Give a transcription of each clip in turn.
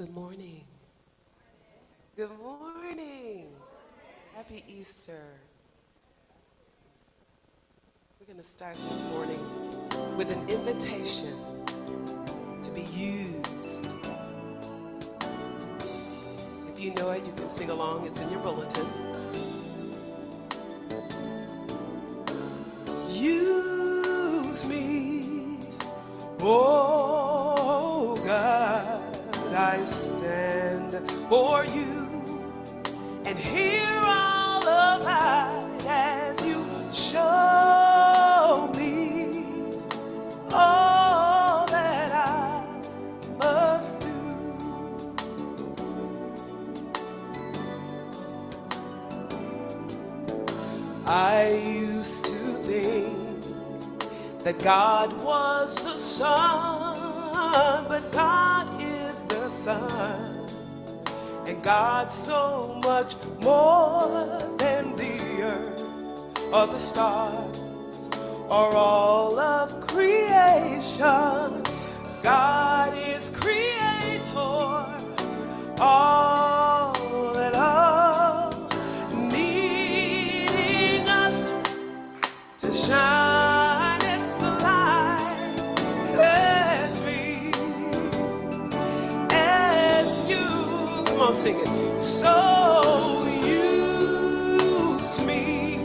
Good morning. Good morning. Happy Easter. We're going to start this morning with an invitation to be used. If you know it, you can sing along. It's in your bulletin. Use me, oh God, I stand for you, and here I'll abide as you show me all that I must do. I used to think that God was the sun, but God is the sun, and God's so much more than the earth or the stars or all of creation. God is creator, all in all, needing us to shine its light as you. Come on, sing it. So use me,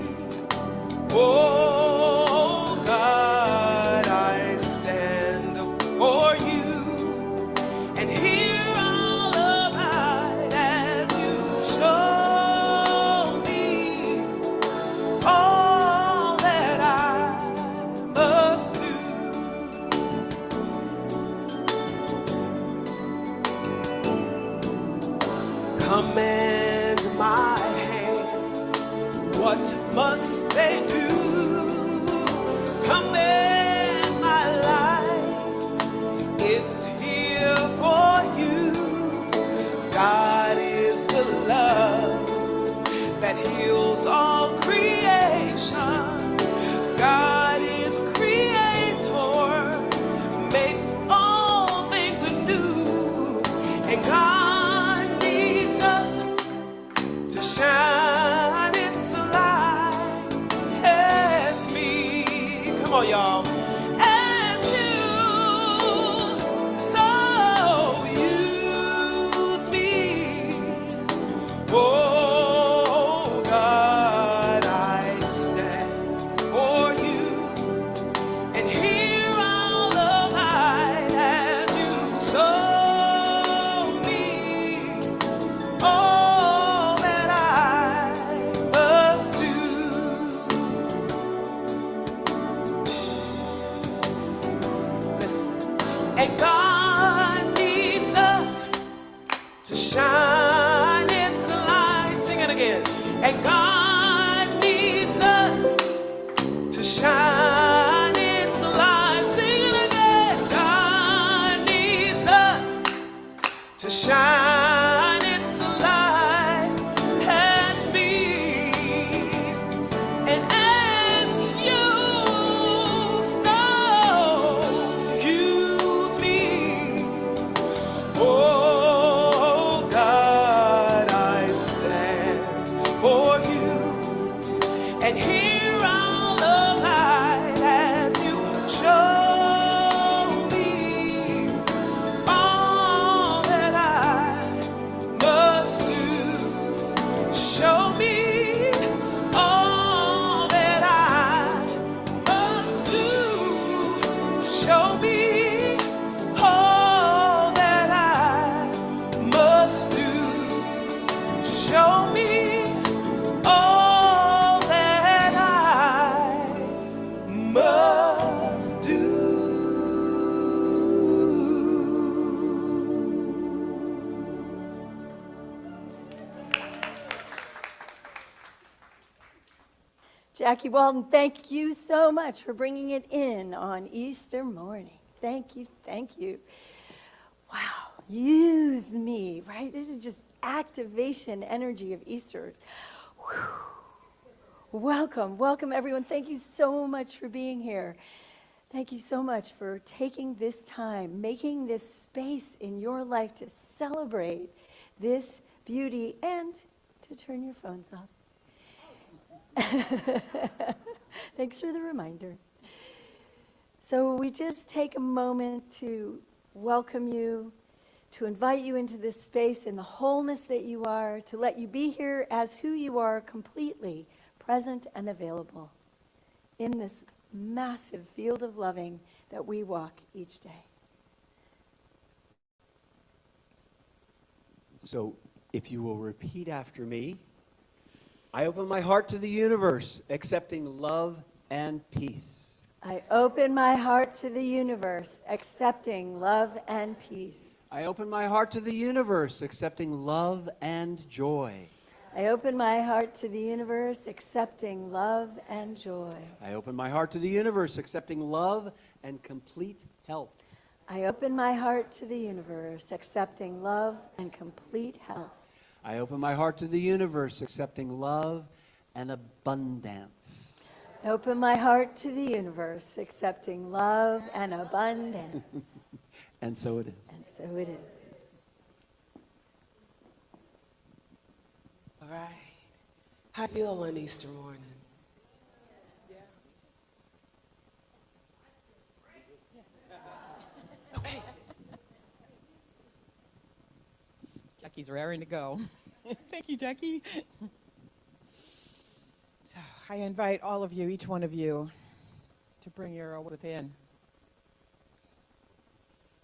oh God, I stand for you, and here I'll abide as you show me all that I must do. Command my hands, what must they do? Command my life, it's here for you. God is the love that heals all creation. God is creator, makes all things anew, and God needs us to shine its light as me. Come on, y'all. As you, so use me. Oh God, I stand for you, and here I'll abide as you show me all that I must do. Listen. And God needs us to shine its light. Sing it again. And God needs us to shine its light. Sing it again. God needs us to shine its light as me, and as you, so use me. Oh God, I stand for you, and here I'll abide as you show me all that I must do. Show me all that I must do. Show me all that I must do. Show me all that I must do. Jackie Walton, thank you so much for bringing it in on Easter morning. Thank you, thank you. Wow, use me, right? This is just activation energy of Easter. Whew. Welcome, welcome everyone. Thank you so much for being here. Thank you so much for taking this time, making this space in your life to celebrate this beauty and to turn your phones off. Thanks for the reminder. So we just take a moment to welcome you, to invite you into this space in the wholeness that you are, to let you be here as who you are, completely present and available in this massive field of loving that we walk each day. So if you will repeat after me, I open my heart to the universe, accepting love and peace. I open my heart to the universe, accepting love and peace. I open my heart to the universe, accepting love and joy. I open my heart to the universe, accepting love and joy. I open my heart to the universe, accepting love and complete health. I open my heart to the universe, accepting love and complete health. I open my heart to the universe, accepting love and abundance. I open my heart to the universe, accepting love and abundance. And so it is. And so it is. All right. How you feel on Easter morning? Yeah. Okay. Jackie's raring to go. Thank you, Jackie. So I invite all of you, each one of you, to bring your within.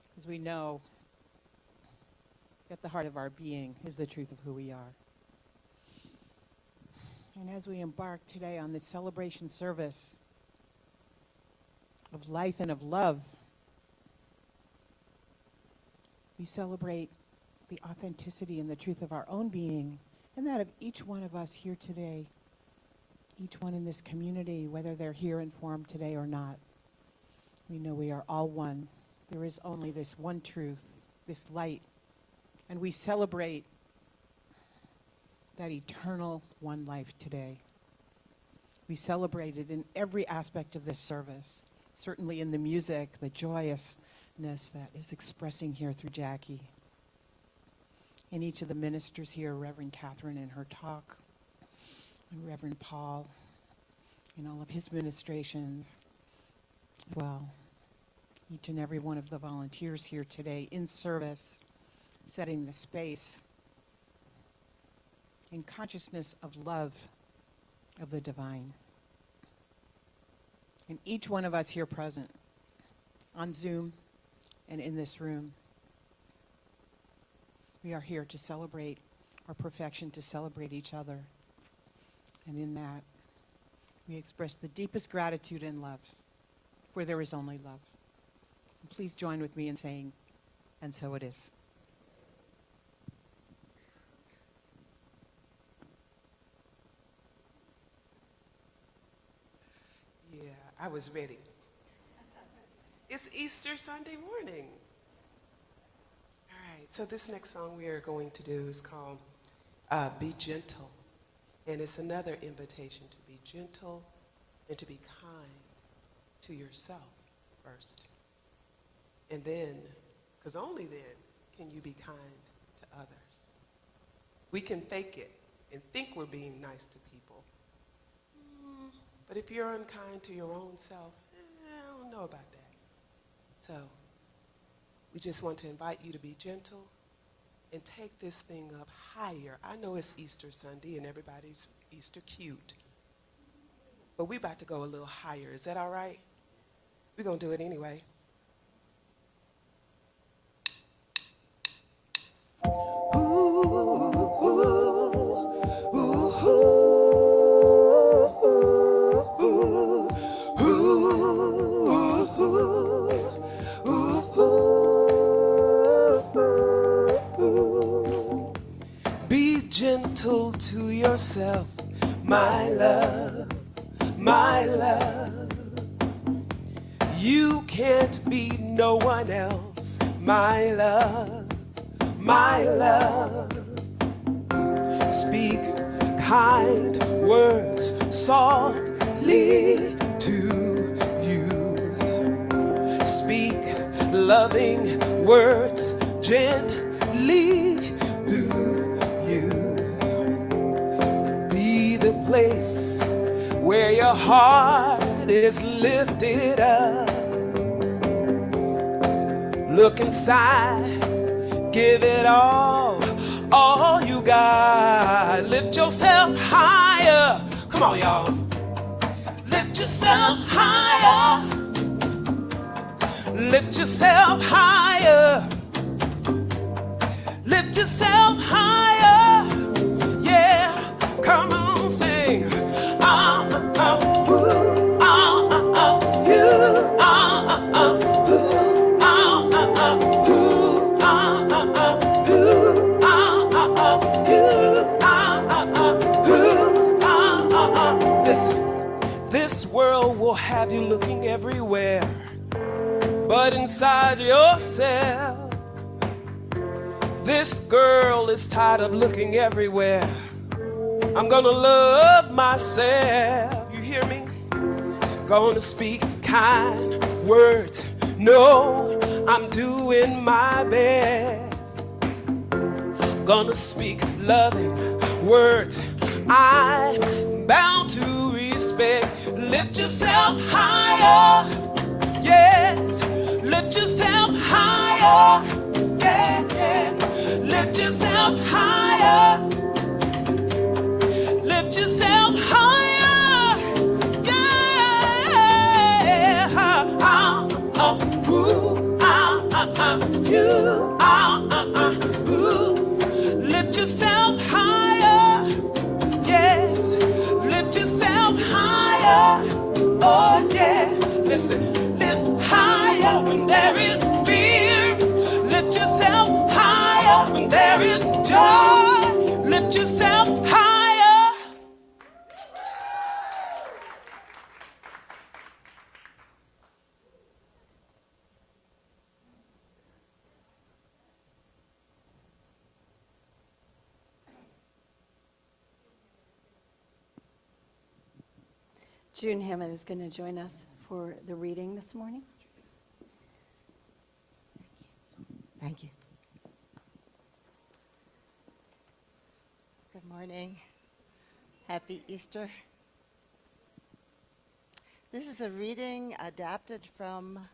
Because we know at the heart of our being is the truth of who we are. And as we embark today on this celebration service of life and of love, we celebrate the authenticity and the truth of our own being and that of each one of us here today, each one in this community, whether they're here in form today or not. We know we are all one. There is only this one truth, this light, and we celebrate that eternal one life today. We celebrate it in every aspect of this service, certainly in the music, the joyousness that is expressing here through Jackie. And each of the ministers here, Reverend Katherine in her talk, and Reverend Paul in all of his ministrations. Well, each and every one of the volunteers here today in service, setting the space in consciousness of love of the divine. And each one of us here present on Zoom and in this room, we are here to celebrate our perfection, to celebrate each other. And in that, we express the deepest gratitude and love, where there is only love. And please join with me in saying, and so it is. Yeah, I was ready. It's Easter Sunday morning. All right, so this next song we are going to do is called Be Gentle. And it's another invitation to be gentle and to be kind to yourself first. And then, because only then can you be kind to others. We can fake it and think we're being nice to people. But if you're unkind to your own self, I don't know about that. So we just want to invite you to be gentle and take this thing up higher. I know it's Easter Sunday and everybody's Easter cute, but we're about to go a little higher. Is that all right? We're going to do it anyway. Be gentle to yourself, my love, my love. You can't be no one else, my love, my love. Speak kind words softly to you. loving words gently through you. Be the place where your heart is lifted up. Look inside, give it all you got. Lift yourself higher. Come on, y'all. Lift yourself higher. Lift yourself higher. Lift yourself higher. Yeah, come on, sing. Ooh, you. Listen, this world will have you looking everywhere, but inside yourself, this girl is tired of looking everywhere. I'm gonna love myself, you hear me? Gonna speak kind words, no, I'm doing my best. Gonna speak loving words, I'm bound to respect. Lift yourself higher, yes, lift yourself higher, yeah, yeah. Lift yourself higher, lift yourself higher, yeah. Lift yourself higher, yes, lift yourself higher, oh yeah. Listen, lift higher when there is fear, lift yourself higher when there is joy, lift yourself higher. June Hammond is going to join us for the reading this morning. Thank you. Good morning. Happy Easter. This is a reading adapted from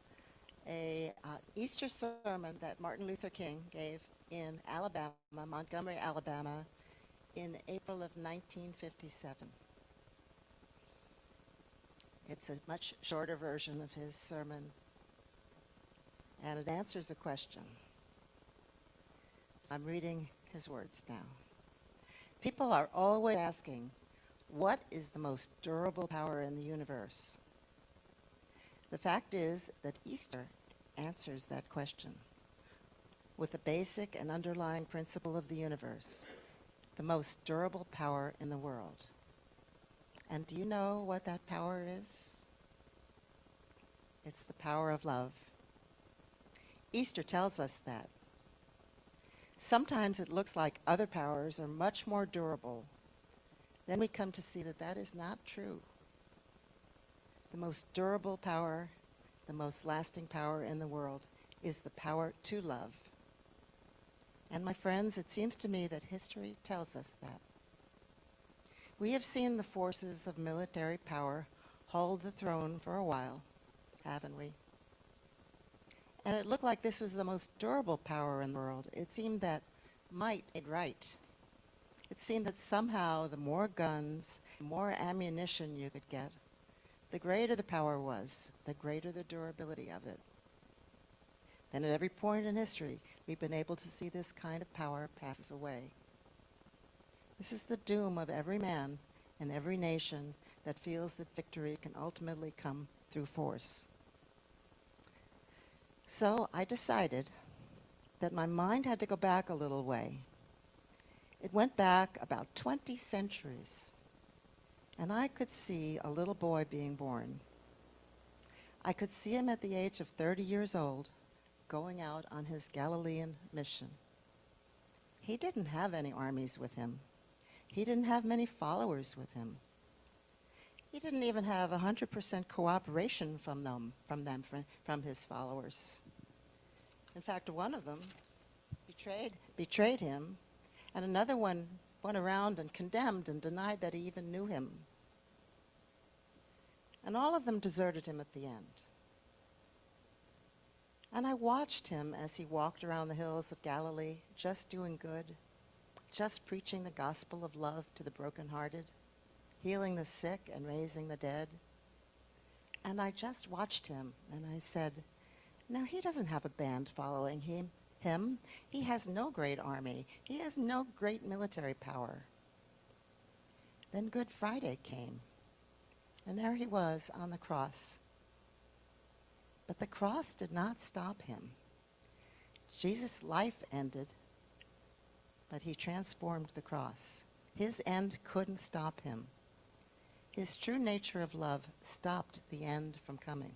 a Easter sermon that Martin Luther King gave in Alabama, Montgomery, Alabama, in April of 1957. It's a much shorter version of his sermon, and it answers a question. I'm reading his words now. People are always asking, what is the most durable power in the universe? The fact is that Easter answers that question with the basic and underlying principle of the universe, the most durable power in the world. And do you know what that power is? It's the power of love. Easter tells us that. Sometimes it looks like other powers are much more durable. Then we come to see that that is not true. The most durable power, the most lasting power in the world is the power to love. And my friends, it seems to me that history tells us that. We have seen the forces of military power hold the throne for a while, haven't we? And it looked like this was the most durable power in the world. It seemed that might made right. It seemed that somehow the more guns, the more ammunition you could get, the greater the power was, the greater the durability of it. Then at every point in history, we've been able to see this kind of power passes away. This is the doom of every man and every nation that feels that victory can ultimately come through force. So I decided that my mind had to go back a little way. It went back about 20 centuries, and I could see a little boy being born. I could see him at the age of 30 years old, going out on his Galilean mission. He didn't have any armies with him. He didn't have many followers with him. He didn't even have 100% cooperation from his followers. In fact, one of them betrayed him, and another one went around and condemned and denied that he even knew him. And all of them deserted him at the end. And I watched him as he walked around the hills of Galilee, just doing good, just preaching the gospel of love to the brokenhearted, healing the sick and raising the dead. And I just watched him, and I said, now he doesn't have a band following him. He has no great army. He has no great military power. Then Good Friday came, and there he was on the cross. But the cross did not stop him. Jesus' life ended, but he transformed the cross. His end couldn't stop him. His true nature of love stopped the end from coming.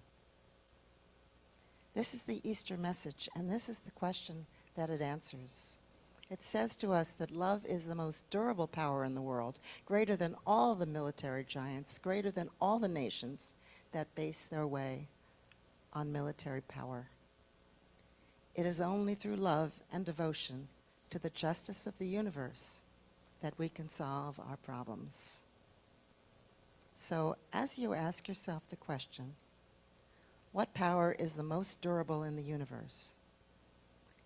This is the Easter message, and this is the question that it answers. It says to us that love is the most durable power in the world, greater than all the military giants, greater than all the nations that base their way on military power. It is only through love and devotion to the justice of the universe that we can solve our problems. So, as you ask yourself the question, what power is the most durable in the universe?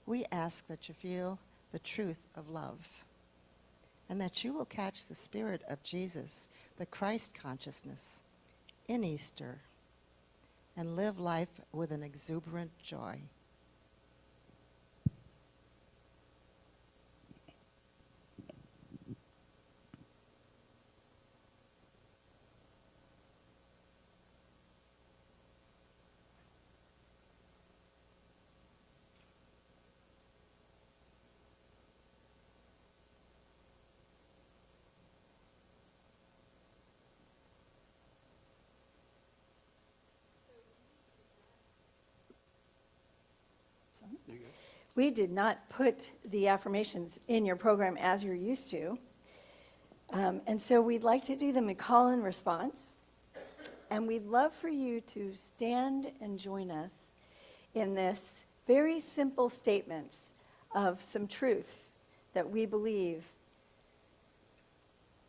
We ask that you feel the truth of love, and that you will catch the spirit of Jesus, the Christ consciousness, in Easter, and live life with an exuberant joy. We did not put the affirmations in your program as you're used to. And so we'd like to do them in call and response. And we'd love for you to stand and join us in this very simple statements of some truth that we believe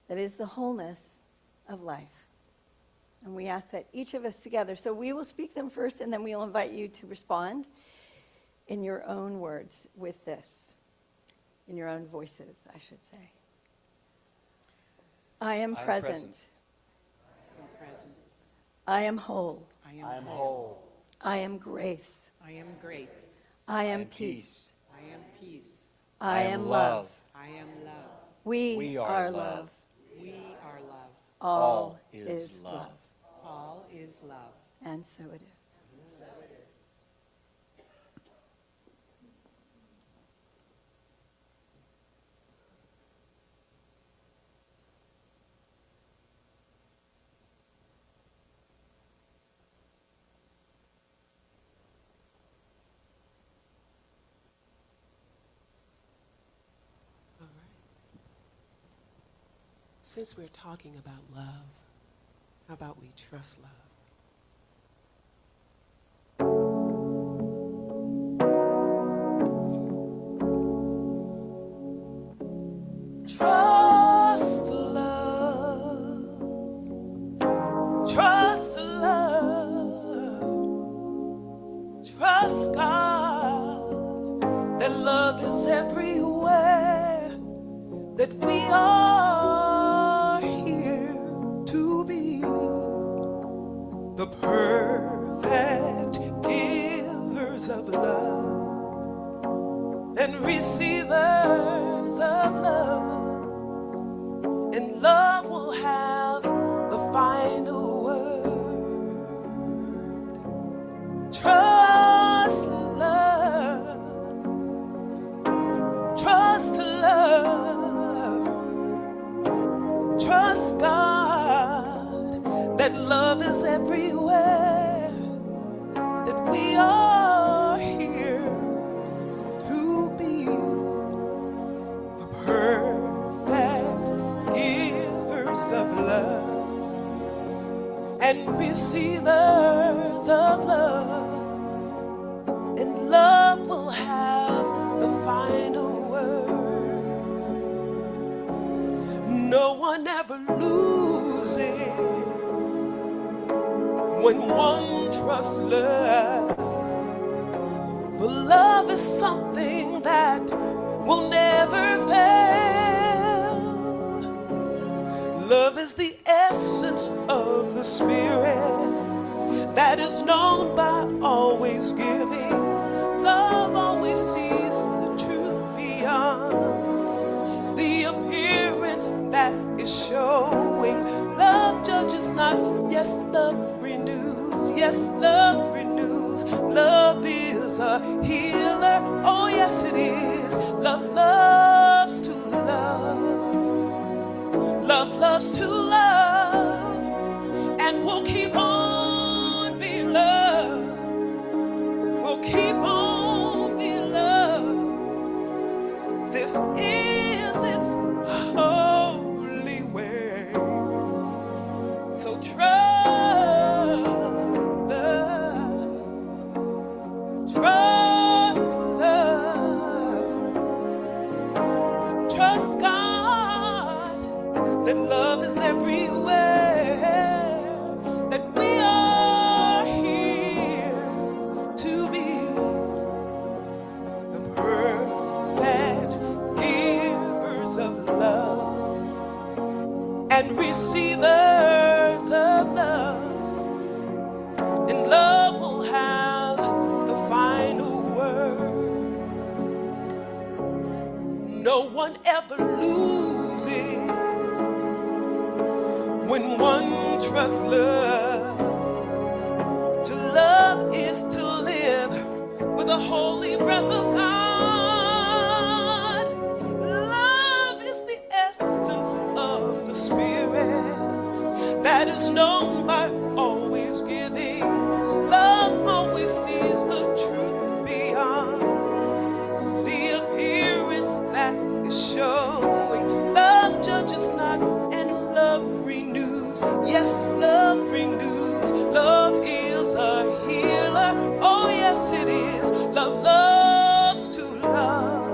that is the wholeness of life. And we ask that each of us together, so we will speak them first, and then we'll invite you to respond in your own words with this, in your own voices, I should say. I am present. I'm present. I am whole. I am whole. I am grace. I am great. I am peace. I am peace. I am love. I am love. We are love. We are love. All is love. All is love. And so it is. All right. Since we're talking about love, how about we trust love? Trust love. Trust love. Trust God that love is everywhere, that we are here to be the perfect givers of love and receivers of love. And love will have the final word. Trust love. Trust love. Trust God that love is everywhere, that we are here to be the perfect givers of love and receivers of love. And love will one ever loses when one trusts love. But love is something that will never fail. Love is the essence of the Spirit that is known by always giving. Love always sees the truth beyond the appearance that is showing. Love judges not, yes, love renews, yes, love renews. Love is a healer, oh yes it is. Love loves to love, love loves to love, and we'll keep on being loved, we'll keep on being loved. This is its holy way. So trust love, trust God, that love is everywhere, that we are here to be the perfect givers of love and receivers of love. And love will have the final word. No one ever loses when one trusts love. To love is to live with the holy breath of God. Love is the essence of the Spirit that is known by always giving. Love always sees the truth beyond the appearance that is showing. Love judges not, and love renews. Yes, love renews. Love is a healer. Oh, yes, it is. Love loves to love.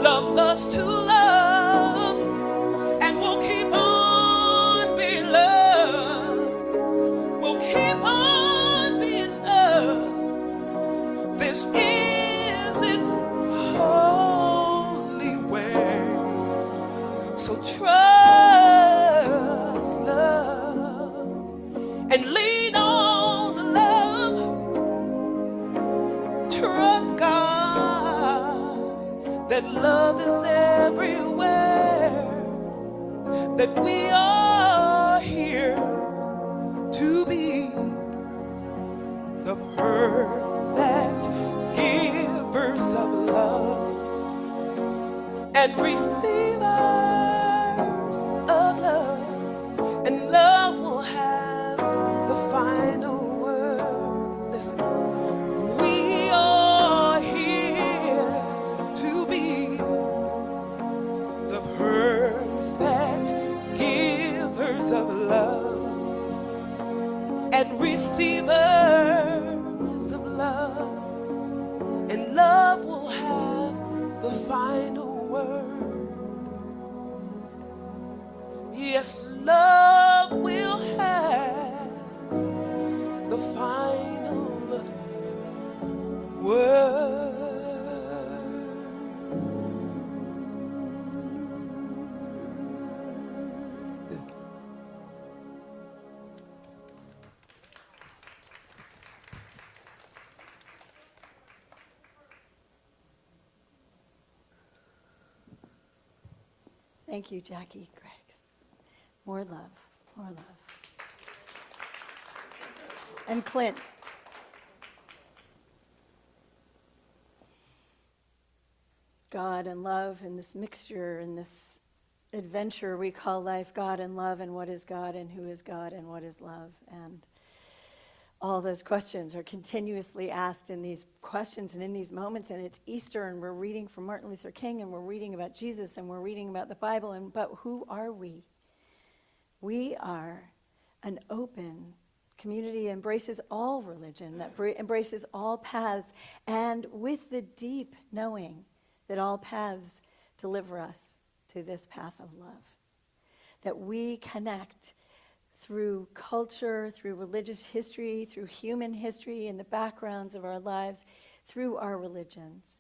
Love loves to love. And we'll keep on being loved. We'll keep on being loved. This is its holy way. So trust love and lean on love. Trust God that love is everywhere, that we are here to be the perfect givers of love and receivers of love. And love will have the final word. Listen, we are here to be the perfect givers of love and receivers of love. And love will have the final word. Yes, love will have the final word. Thank you, Jackie Greggs. More love, more love. And Clint. God and love and this mixture and this adventure we call life, God and love, and what is God and who is God and what is love. And all those questions are continuously asked in these questions and in these moments. And it's Easter, and we're reading from Martin Luther King, and we're reading about Jesus, and we're reading about the Bible. But who are we? We are an open community that embraces all religion, that embraces all paths, and with the deep knowing that all paths deliver us to this path of love. that we connect through culture, through religious history, through human history, in the backgrounds of our lives, through our religions.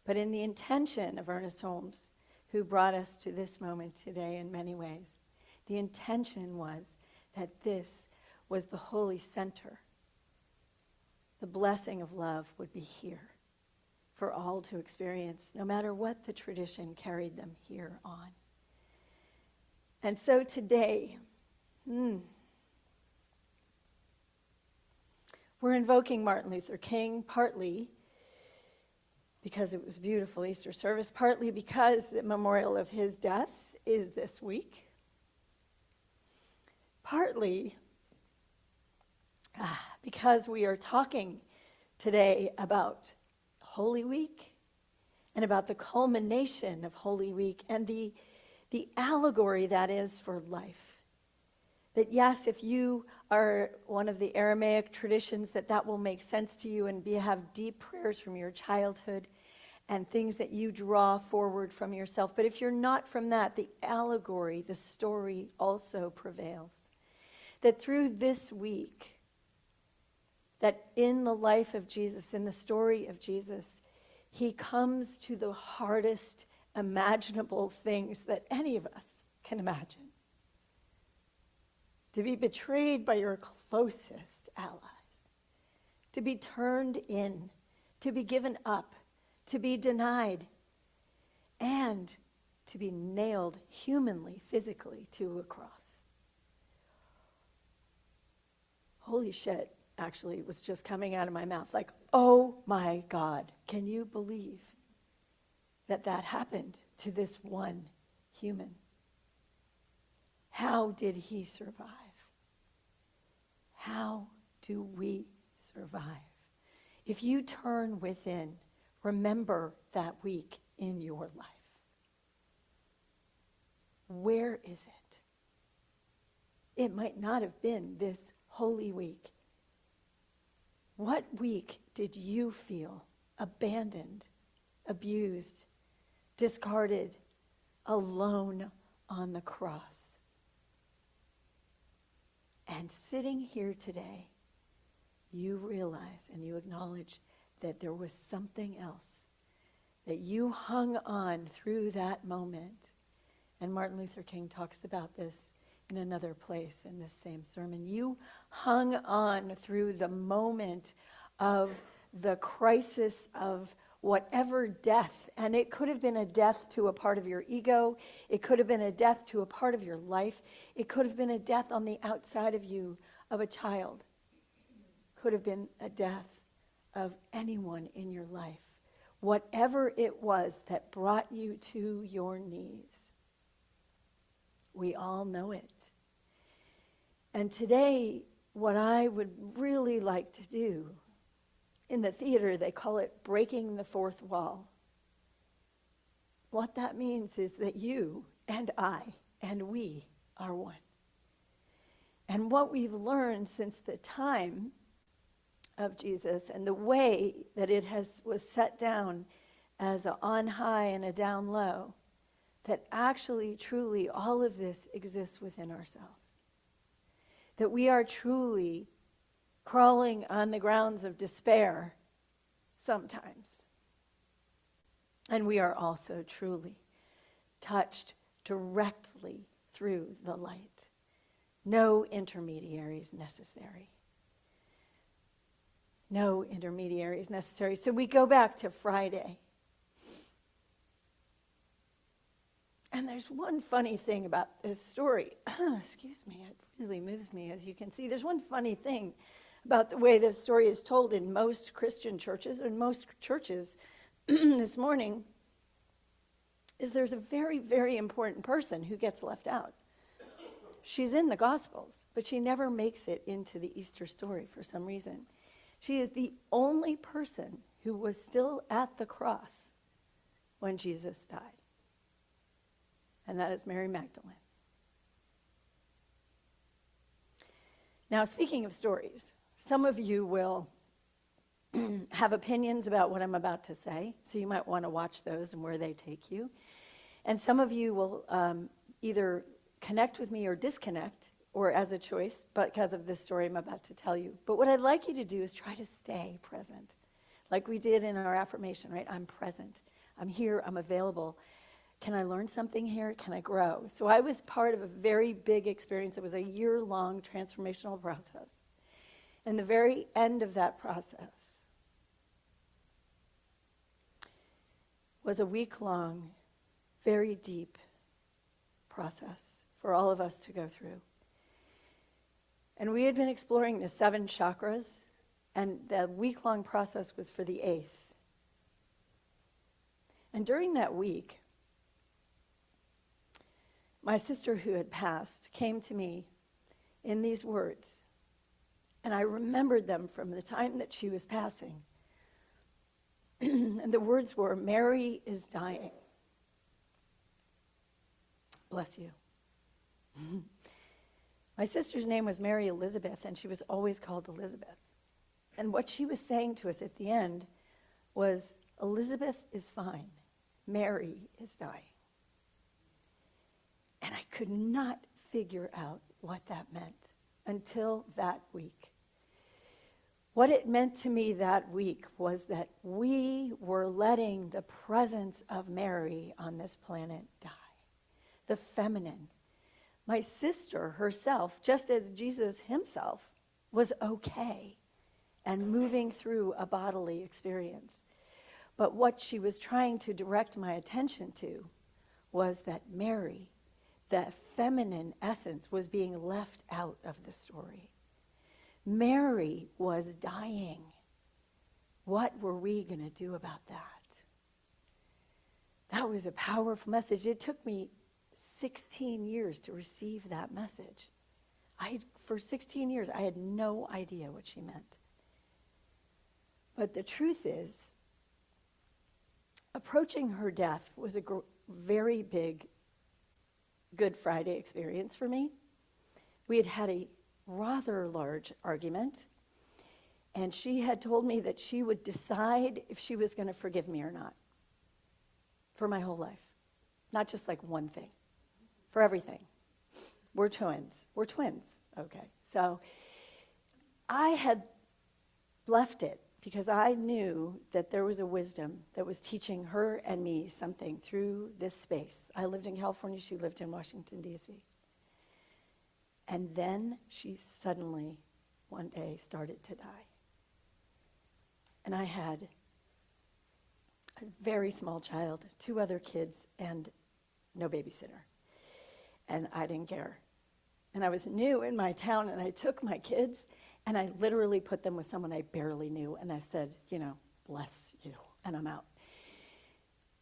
But in the intention of Ernest Holmes, who brought us to this moment today in many ways, the intention was that this was the holy center. The blessing of love would be here for all to experience, no matter what the tradition carried them here on. And so today, we're invoking Martin Luther King, partly because it was a beautiful Easter service, partly because the memorial of his death is this week, partly because we are talking today about Holy Week and about the culmination of Holy Week and the allegory that is for life. That yes, if you are one of the Aramaic traditions, that will make sense to you and have deep prayers from your childhood and things that you draw forward from yourself. But if you're not from that, the allegory, the story also prevails. That through this week, that in the life of Jesus, in the story of Jesus, he comes to the hardest imaginable things that any of us can imagine. To be betrayed by your closest allies, to be turned in, to be given up, to be denied, and to be nailed humanly, physically to a cross. Holy shit, actually, was just coming out of my mouth. Like, oh my God, can you believe that happened to this one human? How did he survive? How do we survive? If you turn within, remember that week in your life. Where is it? It might not have been this Holy Week. What week did you feel abandoned, abused, discarded, alone on the cross? And sitting here today, you realize and you acknowledge that there was something else, that you hung on through that moment. And Martin Luther King talks about this in another place in this same sermon. You hung on through the moment of the crisis of whatever death, and it could have been a death to a part of your ego, it could have been a death to a part of your life, it could have been a death on the outside of you of a child, could have been a death of anyone in your life. Whatever it was that brought you to your knees, we all know it. And today, what I would really like to do, in the theater, they call it breaking the fourth wall. What that means is that you and I and we are one. And what we've learned since the time of Jesus and the way that it was set down as a on high and a down low, that actually, truly, all of this exists within ourselves. That we are truly crawling on the grounds of despair sometimes. And we are also truly touched directly through the light. No intermediaries necessary. No intermediaries necessary. So we go back to Friday. And there's one funny thing about this story. Excuse me, it really moves me, as you can see. There's one funny thing about the way this story is told in most Christian churches, and most churches this morning, is there's a very, very important person who gets left out. She's in the Gospels, but she never makes it into the Easter story for some reason. She is the only person who was still at the cross when Jesus died. And that is Mary Magdalene. Now, speaking of stories, some of you will have opinions about what I'm about to say, so you might want to watch those and where they take you. And some of you will either connect with me or disconnect, or as a choice, but because of this story I'm about to tell you. But what I'd like you to do is try to stay present, like we did in our affirmation, right? I'm present. I'm here. I'm available. Can I learn something here? Can I grow? So I was part of a very big experience. It was a year-long transformational process. And the very end of that process was a week-long, very deep process for all of us to go through. And we had been exploring the 7 chakras, and the week-long process was for the 8th. And during that week, my sister who had passed came to me in these words, and I remembered them from the time that she was passing. And the words were, "Mary is dying." Bless you. My sister's name was Mary Elizabeth, and she was always called Elizabeth. And what she was saying to us at the end was, Elizabeth is fine. Mary is dying. And I could not figure out what that meant until that week. What it meant to me that week was that we were letting the presence of Mary on this planet die. The feminine. My sister herself, just as Jesus himself, was okay and moving through a bodily experience. But what she was trying to direct my attention to was that Mary, the feminine essence, was being left out of the story. Mary was dying. What were we going to do about that? That was a powerful message. It took me 16 years to receive that message. For 16 years, I had no idea what she meant. But the truth is, approaching her death was a very big Good Friday experience for me. We had had a rather large argument, and she had told me that she would decide if she was going to forgive me or not for my whole life. Not just like one thing, for everything. We're twins. Okay. So I had left it because I knew that there was a wisdom that was teaching her and me something through this space. I lived in California. She lived in Washington, D.C. And then she suddenly, one day, started to die. And I had a very small child, 2 other kids, and no babysitter. And I didn't care. And I was new in my town, and I took my kids, and I literally put them with someone I barely knew, and I said, bless you, and I'm out.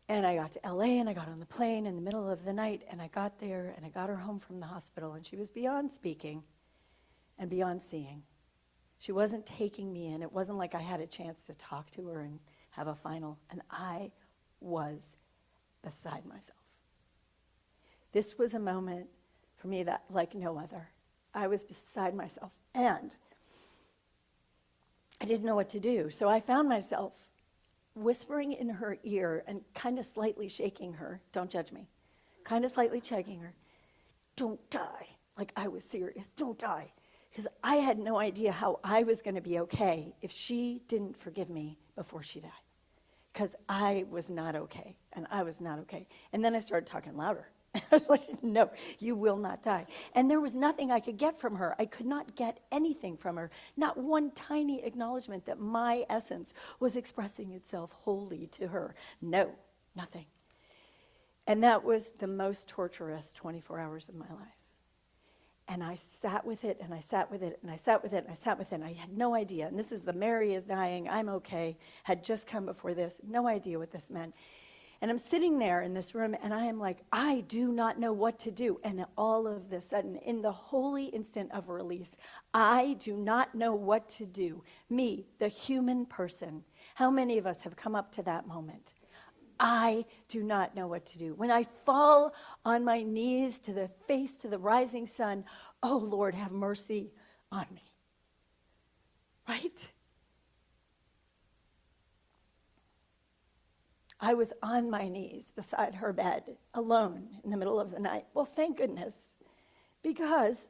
And I got to LA, and I got on the plane in the middle of the night, and I got there, and I got her home from the hospital, and she was beyond speaking and beyond seeing. She wasn't taking me in. It wasn't like I had a chance to talk to her and have a final, and I was beside myself. This was a moment for me that, like no other. I was beside myself, and I didn't know what to do. So I found myself whispering in her ear and kind of slightly shaking her. Don't judge me. Kind of slightly shaking her. Don't die. Like I was serious. Don't die. Because I had no idea how I was going to be okay if she didn't forgive me before she died. Because I was not okay, and I was not okay. And then I started talking louder. I was like, no, you will not die. And there was nothing I could get from her. I could not get anything from her. Not one tiny acknowledgement that my essence was expressing itself wholly to her. No, nothing. And that was the most torturous 24 hours of my life. And I sat with it, and I sat with it, and I sat with it, and I sat with it, and I had no idea. And this is the Mary is dying, I'm okay, had just come before this, no idea what this meant. And I'm sitting there in this room, and I am like, I do not know what to do. And all of a sudden, in the holy instant of release, I do not know what to do. Me, the human person. How many of us have come up to that moment? I do not know what to do. When I fall on my knees to the face to the rising sun, oh Lord, have mercy on me. Right? I was on my knees beside her bed, alone in the middle of the night. Well, thank goodness, Because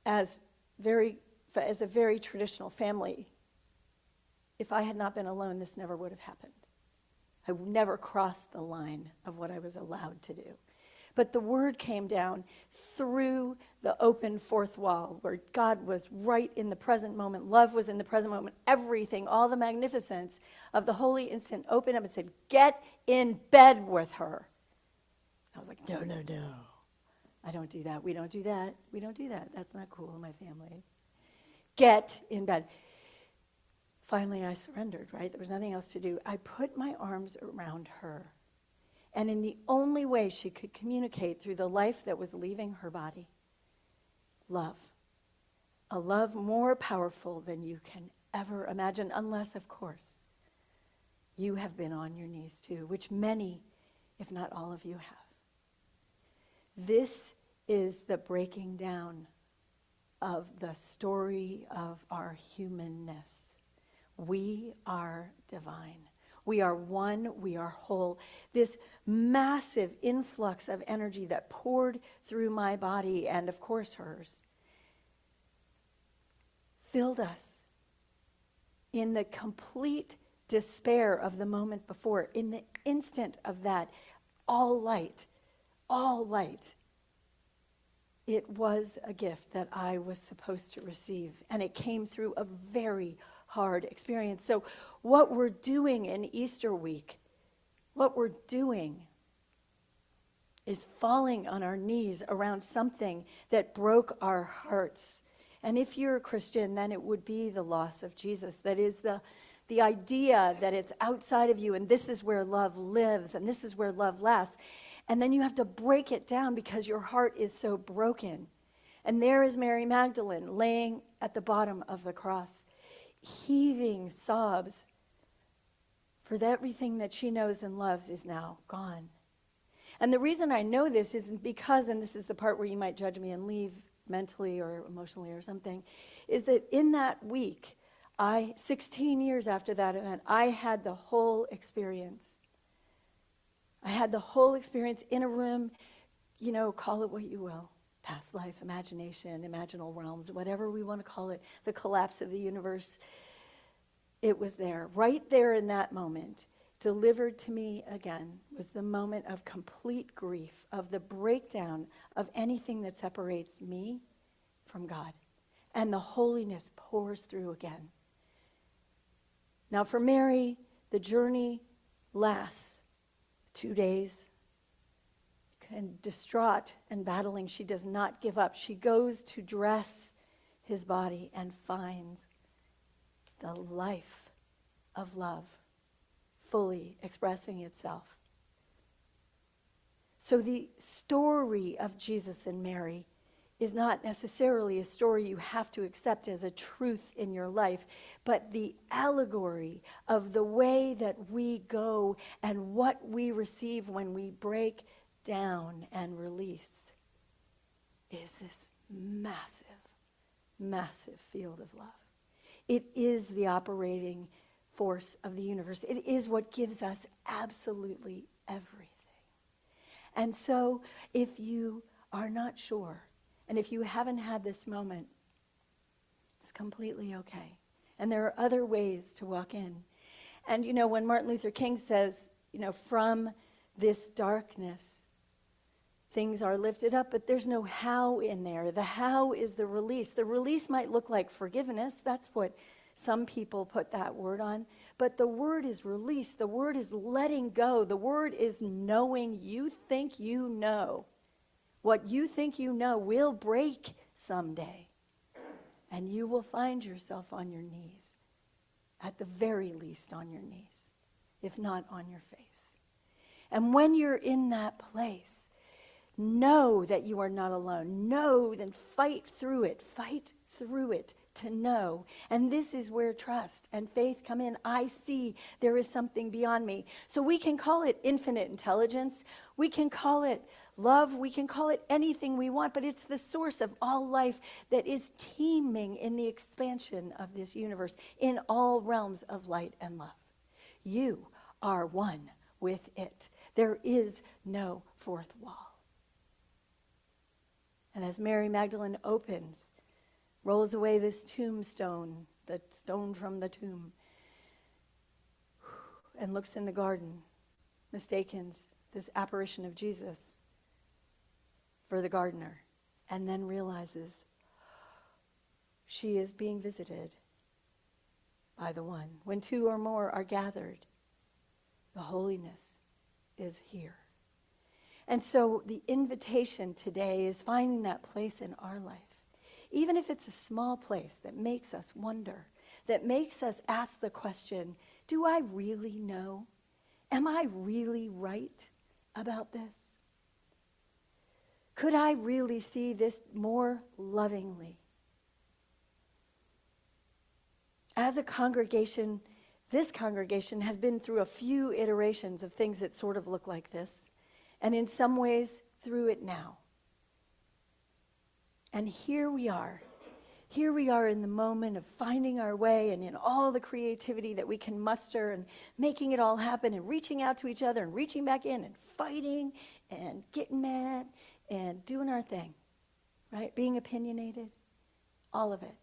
as a very traditional family, if I had not been alone, this never would have happened. I never crossed the line of what I was allowed to do. But the word came down through the open fourth wall, where God was right in the present moment. Love was in the present moment. Everything, all the magnificence of the holy instant opened up and said, get in bed with her. I was like, no, no, no. I don't do that. We don't do that. We don't do that. That's not cool in my family. Get in bed. Finally, I surrendered, right? There was nothing else to do. I put my arms around her. And in the only way she could communicate through the life that was leaving her body, love. A love more powerful than you can ever imagine, unless, of course, you have been on your knees too, which many, if not all of you have. This is the breaking down of the story of our humanness. We are divine. We are one, we are whole. This massive influx of energy that poured through my body, and of course hers, filled us in the complete despair of the moment before. In the instant of that, all light, it was a gift that I was supposed to receive, and it came through a very hard experience. So what we're doing in Easter week, what we're doing is falling on our knees around something that broke our hearts. And if you're a Christian, then it would be the loss of Jesus. That is the idea that it's outside of you, and this is where love lives, and this is where love lasts. And then you have to break it down because your heart is so broken. And there is Mary Magdalene laying at the bottom of the cross, heaving sobs, for everything that she knows and loves is now gone. And the reason I know this is because, and this is the part where you might judge me and leave mentally or emotionally or something, is that in that week, 16 years after that event, I had the whole experience. I had the whole experience in a room, call it what you will. Past life, imagination, imaginal realms, whatever we want to call it, the collapse of the universe. It was there, right there in that moment, delivered to me again, was the moment of complete grief, of the breakdown of anything that separates me from God. And the holiness pours through again. Now for Mary, the journey lasts 2 days. And distraught and battling, she does not give up. She goes to dress his body and finds the life of love fully expressing itself. So the story of Jesus and Mary is not necessarily a story you have to accept as a truth in your life, but the allegory of the way that we go and what we receive when we break down and release is this massive, massive field of love. It is the operating force of the universe. It is what gives us absolutely everything. And so if you are not sure, and if you haven't had this moment, it's completely okay. And there are other ways to walk in. And when Martin Luther King says, from this darkness, things are lifted up, but there's no how in there. The how is the release. The release might look like forgiveness. That's what some people put that word on. But the word is release. The word is letting go. The word is knowing. You think you know. What you think you know will break someday. And you will find yourself on your knees. At the very least on your knees, if not on your face. And when you're in that place, know that you are not alone. Know, then fight through it. Fight through it to know. And this is where trust and faith come in. I see there is something beyond me. So we can call it infinite intelligence. We can call it love. We can call it anything we want, but it's the source of all life that is teeming in the expansion of this universe in all realms of light and love. You are one with it. There is no fourth wall. And as Mary Magdalene opens, rolls away this tombstone, the stone from the tomb, and looks in the garden, mistakes this apparition of Jesus for the gardener, and then realizes she is being visited by the one. When two or more are gathered, the holiness is here. And so the invitation today is finding that place in our life, even if it's a small place that makes us wonder, that makes us ask the question, do I really know? Am I really right about this? Could I really see this more lovingly? As a congregation, this congregation has been through a few iterations of things that sort of look like this, and in some ways through it now. And here we are in the moment of finding our way and in all the creativity that we can muster and making it all happen and reaching out to each other and reaching back in and fighting and getting mad and doing our thing, right? Being opinionated, all of it.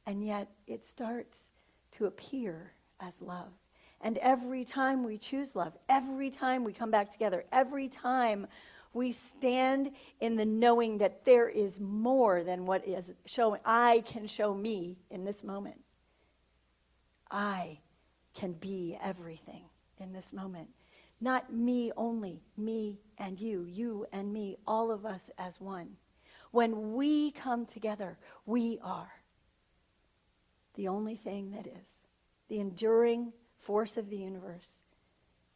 And yet it starts to appear as love. And every time we choose love, every time we come back together, every time we stand in the knowing that there is more than what is showing, I can show me in this moment. I can be everything in this moment. Not me only, me and you and me, all of us as one. When we come together, we are the only thing that is, the enduring force of the universe.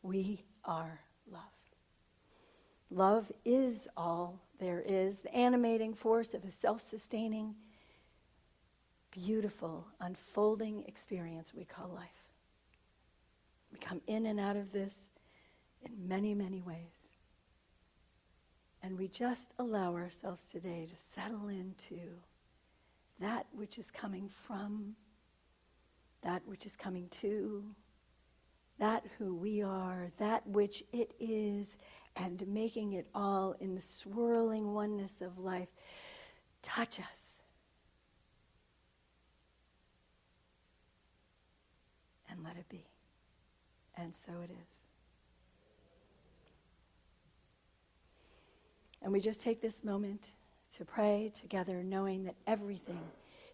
We are love. Love is all there is, the animating force of a self-sustaining, beautiful, unfolding experience we call life. We come in and out of this in many, many ways. And we just allow ourselves today to settle into that which is coming from, that which is coming to, that who we are, that which it is, and making it all in the swirling oneness of life touch us. And let it be. And so it is. And we just take this moment to pray together, knowing that everything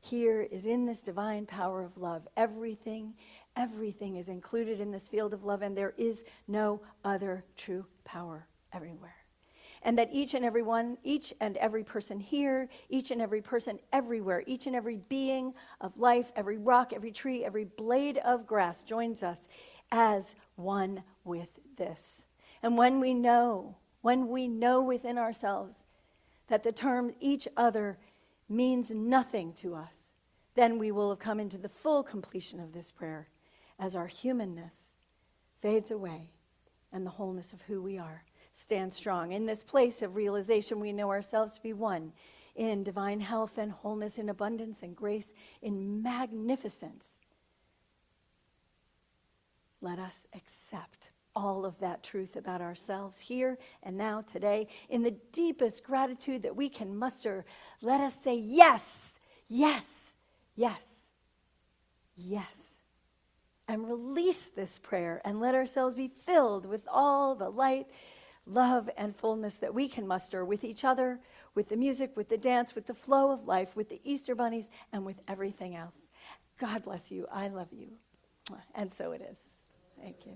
here is in this divine power of love. Everything is included in this field of love, and there is no other true power everywhere. And that each and every person here, each and every person everywhere, each and every being of life, every rock, every tree, every blade of grass joins us as one with this. And when we know within ourselves that the term each other means nothing to us, then we will have come into the full completion of this prayer as our humanness fades away and the wholeness of who we are stands strong. In this place of realization, we know ourselves to be one in divine health and wholeness, in abundance and grace, in magnificence. Let us accept all of that truth about ourselves here and now, today, in the deepest gratitude that we can muster. Let us say yes, yes, yes, yes, and release this prayer and let ourselves be filled with all the light, love, and fullness that we can muster with each other, with the music, with the dance, with the flow of life, with the Easter bunnies, and with everything else. God bless you. I love you. And so it is. Thank you.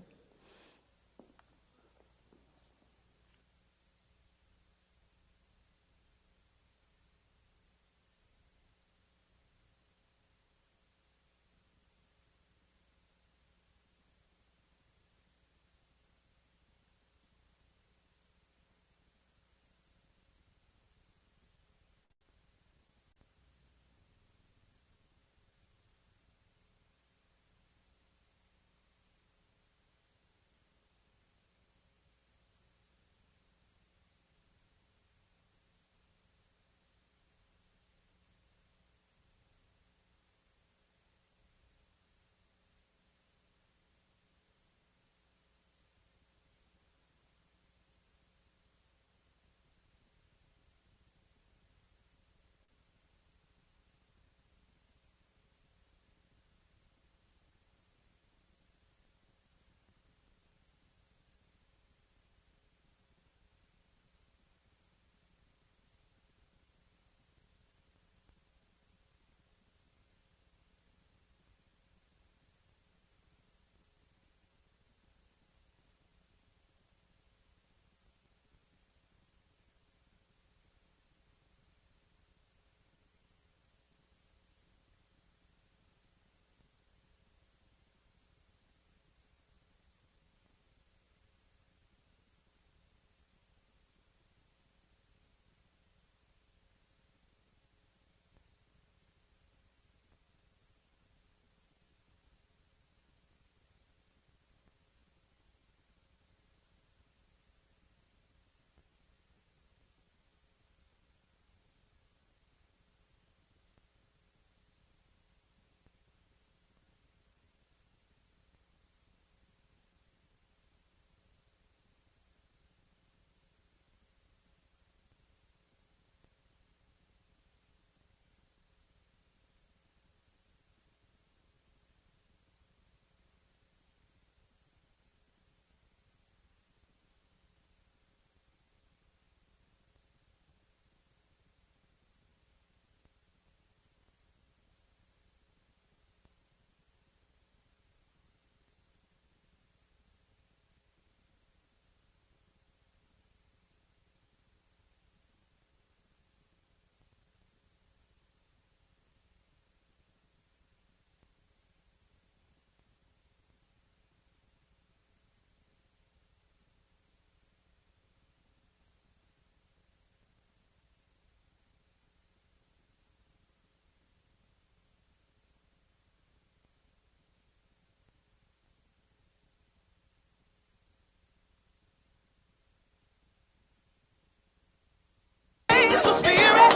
peaceful spirit.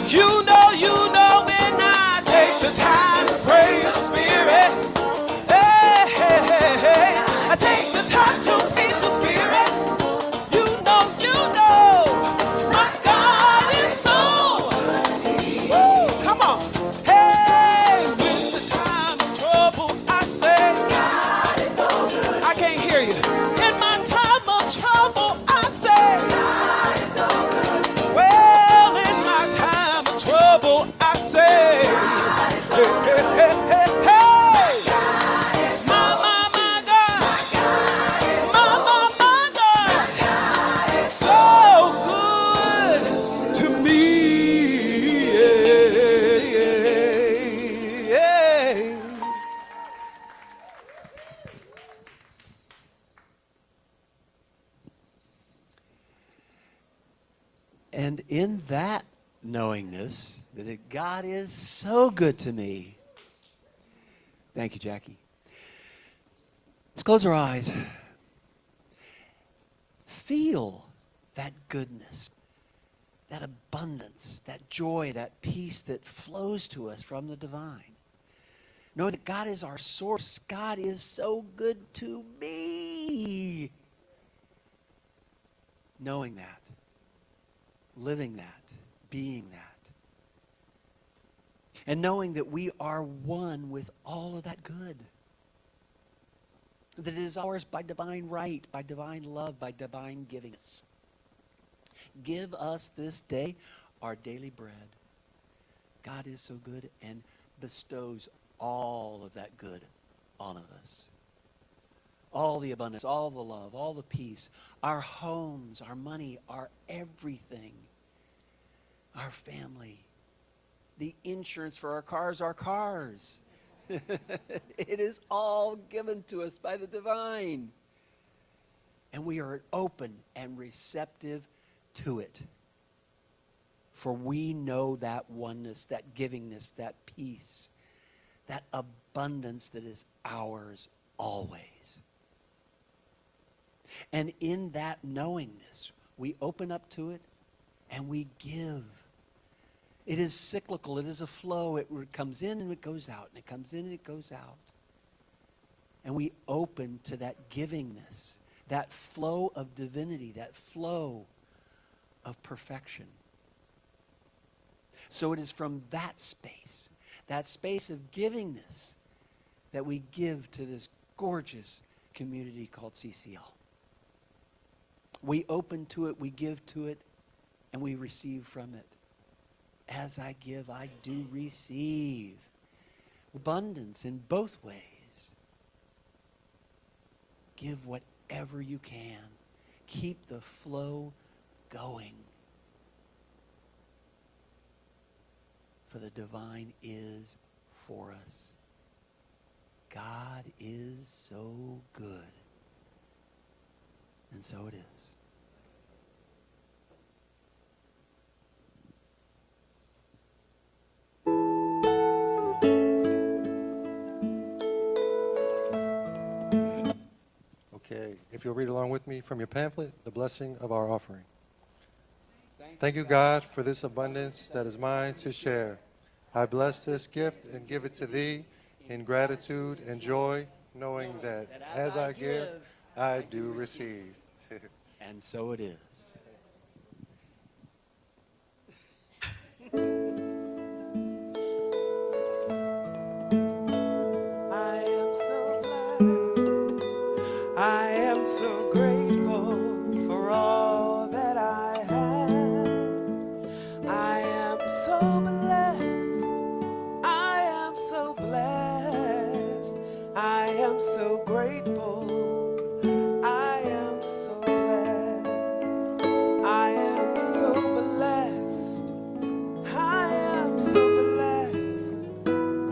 You know when I take the time to praise the spirit. Hey, hey, hey, hey. I take the time to praise the spirit. You know, my God is so. Woo, come on. Hey, when the time of trouble, I say, God is so good. I can't hear you. In my time of trouble, I say, God is so good. Well, in my time of trouble, I say, God is so good. Hey, hey, hey, hey. God is so my God. My God. God is so good to me. Yeah, yeah. And in that knowingness, that God is so good to me. Thank you, Jackie. Let's close our eyes. Feel that goodness, that abundance, that joy, that peace that flows to us from the divine. Know that God is our source. God is so good to me. Knowing that, living that, being that. And knowing that we are one with all of that good. That it is ours by divine right, by divine love, by divine giving us. Give us this day our daily bread. God is so good and bestows all of that good on us. All the abundance, all the love, all the peace, our homes, our money, our everything, our family, the insurance for our cars. It is all given to us by the divine. And we are open and receptive to it. For we know that oneness, that givingness, that peace, that abundance that is ours always. And in that knowingness, we open up to it and we give. It is cyclical. It is a flow. It comes in and it goes out, and it comes in and it goes out. And we open to that givingness, that flow of divinity, that flow of perfection. So it is from that space of givingness, that we give to this gorgeous community called CCL. We open to it, we give to it, and we receive from it. As I give, I do receive. Abundance in both ways. Give whatever you can. Keep the flow going. For the divine is for us. God is so good. And so it is. Okay, if you'll read along with me from your pamphlet, the blessing of our offering. Thank you, God, for this abundance that is mine to share. I bless this gift and give it to thee in gratitude and joy, knowing that as I give, I do receive. And so it is. I am so blessed. I am so grateful for all that I have. I am so blessed. I am so blessed. I am so grateful. I am so blessed. I am so blessed. I am so blessed.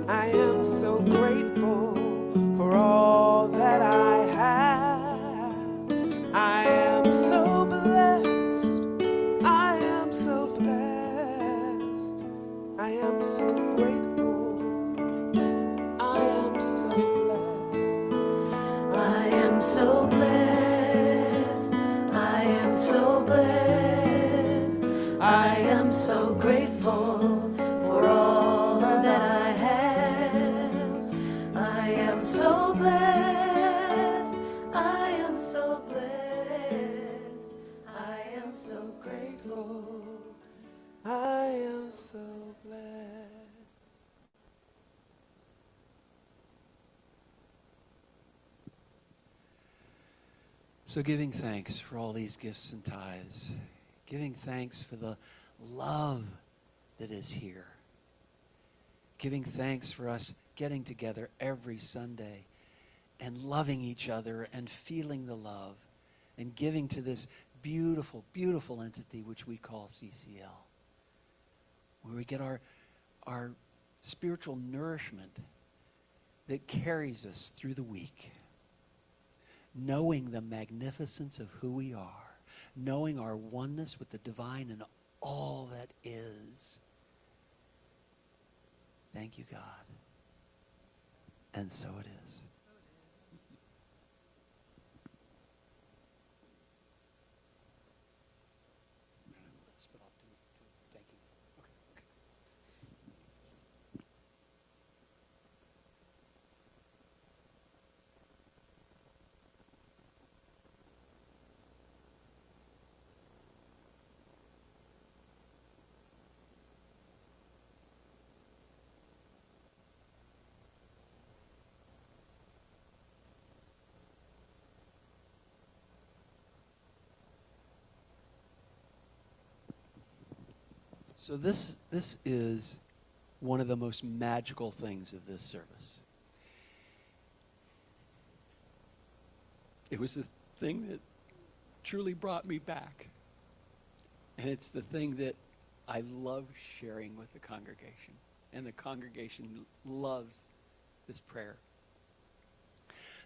I am so grateful for all that I have. I am so blessed. I am so blessed. I am so grateful. I am so blessed. I So giving thanks for all these gifts and tithes, giving thanks for the love that is here, giving thanks for us getting together every Sunday and loving each other and feeling the love and giving to this beautiful, beautiful entity which we call CCL, where we get our spiritual nourishment that carries us through the week, knowing the magnificence of who we are, knowing our oneness with the divine and all that is. Thank you, God. And so it is. Thank you. Okay. So this is one of the most magical things of this service. It was the thing that truly brought me back. And it's the thing that I love sharing with the congregation. And the congregation loves this prayer.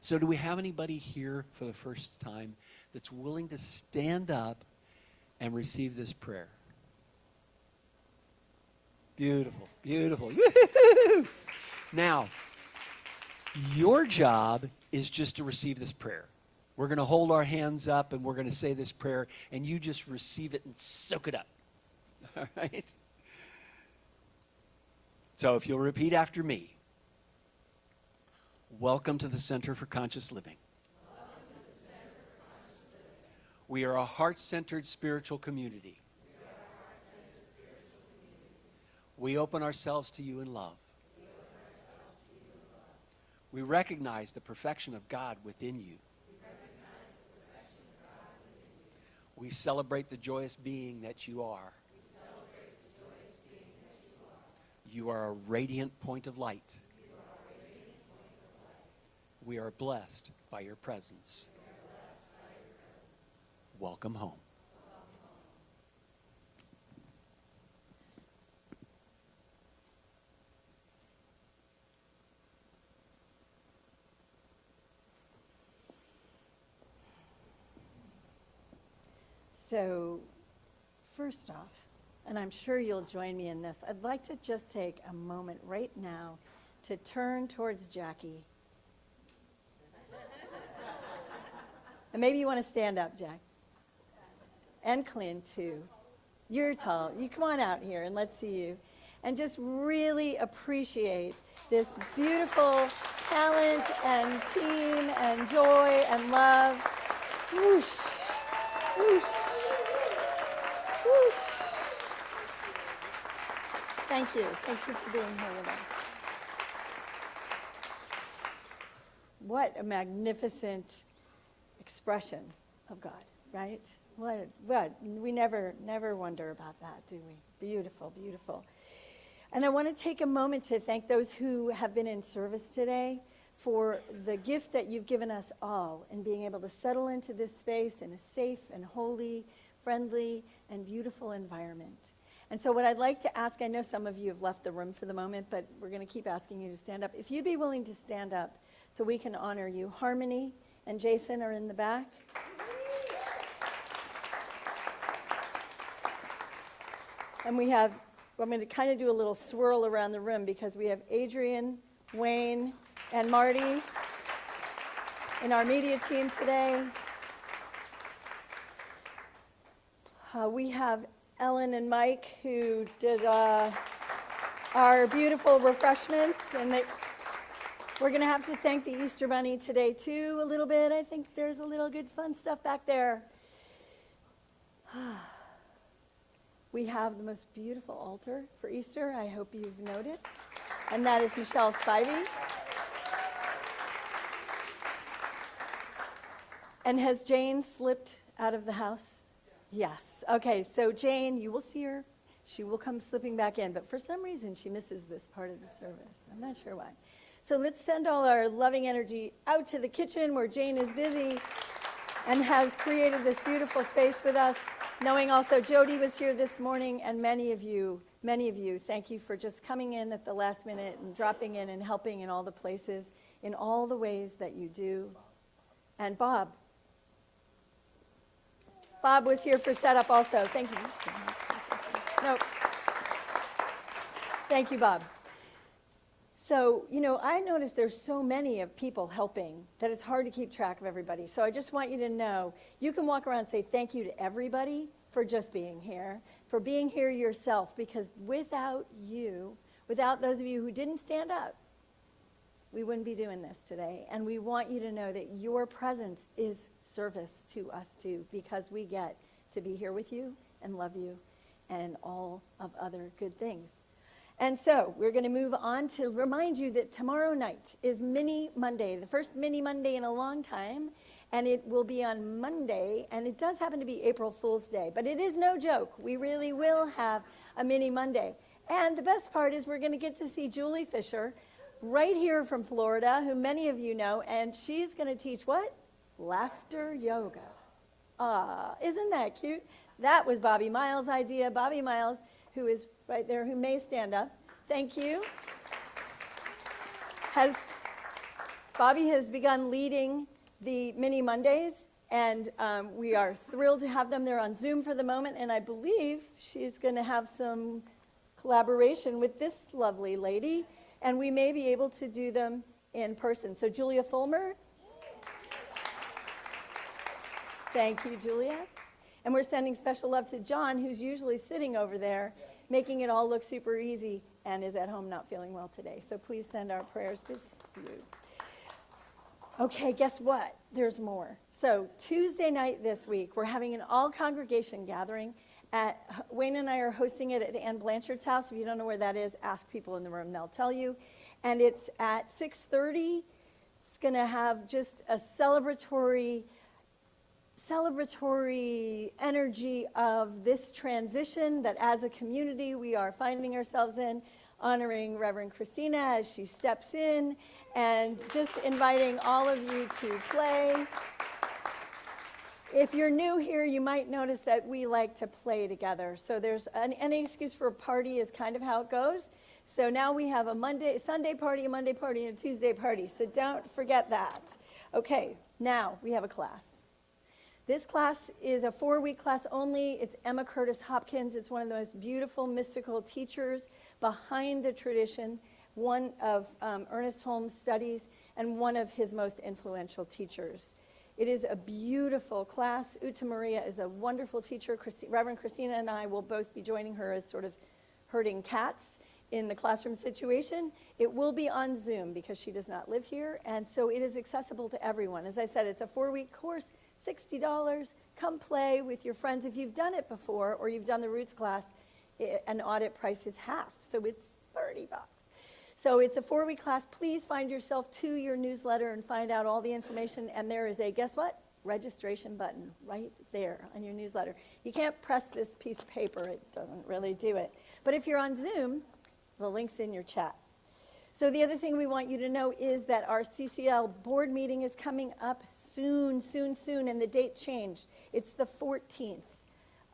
So do we have anybody here for the first time that's willing to stand up and receive this prayer? Beautiful, beautiful. Woo-hoo-hoo! Now, your job is just to receive this prayer. We're going to hold our hands up and we're going to say this prayer, and you just receive it and soak it up. All right? So if you'll repeat after me. Welcome to the Center for Conscious Living. We are a heart-centered spiritual community. We open ourselves to you in love. We recognize the perfection of God within you. We celebrate the joyous being that you are. You are a radiant point of light. We are blessed by your presence. Welcome home. So, first off, and I'm sure you'll join me in this, I'd like to just take a moment right now to turn towards Jackie. And maybe you want to stand up, Jack. And Clint, too. You're tall. You come on out here and let's see you. And just really appreciate this beautiful talent and team and joy and love. Whoosh, whoosh. Whoosh. Thank you. Thank you for being here with us. What a magnificent expression of God, right? What we never wonder about that, do we? Beautiful, beautiful. And I want to take a moment to thank those who have been in service today for the gift that you've given us all in being able to settle into this space in a safe and holy, friendly, and beautiful environment. And so what I'd like to ask, I know some of you have left the room for the moment, but we're going to keep asking you to stand up. If you'd be willing to stand up so we can honor you. Harmony and Jason are in the back. And we have, I'm going to kind of do a little swirl around the room because we have Adrian, Wayne, and Marty in our media team today. We have Ellen and Mike who did our beautiful refreshments, and we're going to have to thank the Easter Bunny today too a little bit. I think there's a little good fun stuff back there. We have the most beautiful altar for Easter, I hope you've noticed, and that is Michelle Spivey. And has Jane slipped out of the house? Yes. Okay, so Jane, you will see her. She will come slipping back in, but for some reason she misses this part of the service. I'm not sure why. So let's send all our loving energy out to the kitchen where Jane is busy and has created this beautiful space with us, knowing also Jody was here this morning, and many of you, thank you for just coming in at the last minute and dropping in and helping in all the places, in all the ways that you do. And Bob was here for setup also. Thank you. No. Thank you, Bob. So, I noticed there's so many of people helping that it's hard to keep track of everybody. So I just want you to know, you can walk around and say thank you to everybody for just being here, for being here yourself, because without you, without those of you who didn't stand up, we wouldn't be doing this today. And we want you to know that your presence is service to us too, because we get to be here with you and love you and all of other good things. And so we're going to move on to remind you that tomorrow night is Mini Monday, the first Mini Monday in a long time, and it will be on Monday, and it does happen to be April Fool's Day, but it is no joke. We really will have a Mini Monday. And the best part is we're going to get to see Julie Fisher right here from Florida, who many of you know, and she's going to teach what? Laughter yoga. Isn't that cute? That was Bobby Miles' idea. Bobby Miles, who is right there, who may stand up. Thank you. Bobby has begun leading the Mini Mondays, and we are thrilled to have them there on Zoom for the moment, and I believe she's going to have some collaboration with this lovely lady, and we may be able to do them in person. So Julia Fulmer. Thank you, Julia. And we're sending special love to John, who's usually sitting over there, making it all look super easy and is at home not feeling well today. So please send our prayers with you. Okay, guess what? There's more. So Tuesday night this week, we're having an all-congregation gathering. Wayne and I are hosting it at Ann Blanchard's house. If you don't know where that is, ask people in the room. They'll tell you. And it's at 6:30. It's going to have just a celebratory energy of this transition that as a community we are finding ourselves in, honoring Reverend Christina as she steps in, and just inviting all of you to play. If you're new here, you might notice that we like to play together. So there's any excuse for a party is kind of how it goes. So now we have a Sunday party, a Monday party, and a Tuesday party. So don't forget that. Okay, now we have a class. This class is a 4-week class only. It's Emma Curtis Hopkins. It's one of the most beautiful mystical teachers behind the tradition, one of Ernest Holmes' studies, and one of his most influential teachers. It is a beautiful class. Uta Maria is a wonderful teacher. Reverend Christina and I will both be joining her as sort of herding cats in the classroom situation. It will be on Zoom because she does not live here, and so it is accessible to everyone. As I said, it's a 4-week course, $60. Come play with your friends. If you've done it before or you've done the Roots class, an audit price is half, so it's $30. So it's a 4-week class. Please find yourself to your newsletter and find out all the information, and there is a, guess what? Registration button right there on your newsletter. You can't press this piece of paper. It doesn't really do it. But if you're on Zoom, the link's in your chat. So the other thing we want you to know is that our CCL board meeting is coming up soon, and the date changed. It's the 14th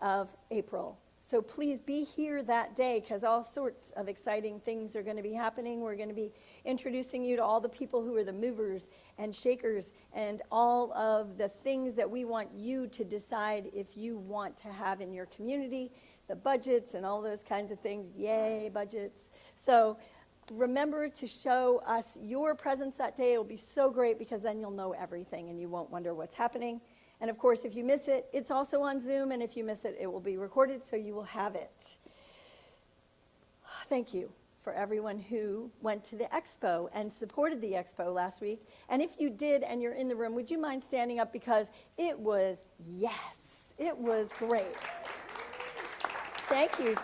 of April. So please be here that day because all sorts of exciting things are going to be happening. We're going to be introducing you to all the people who are the movers and shakers and all of the things that we want you to decide if you want to have in your community, the budgets and all those kinds of things. Yay, budgets. So remember to show us your presence that day. It will be so great because then you'll know everything and you won't wonder what's happening. And of course, if you miss it, it's also on Zoom, and if you miss it, it will be recorded, so you will have it. Thank you for everyone who went to the expo and supported the expo last week. And if you did and you're in the room, would you mind standing up because it was great. Thank you.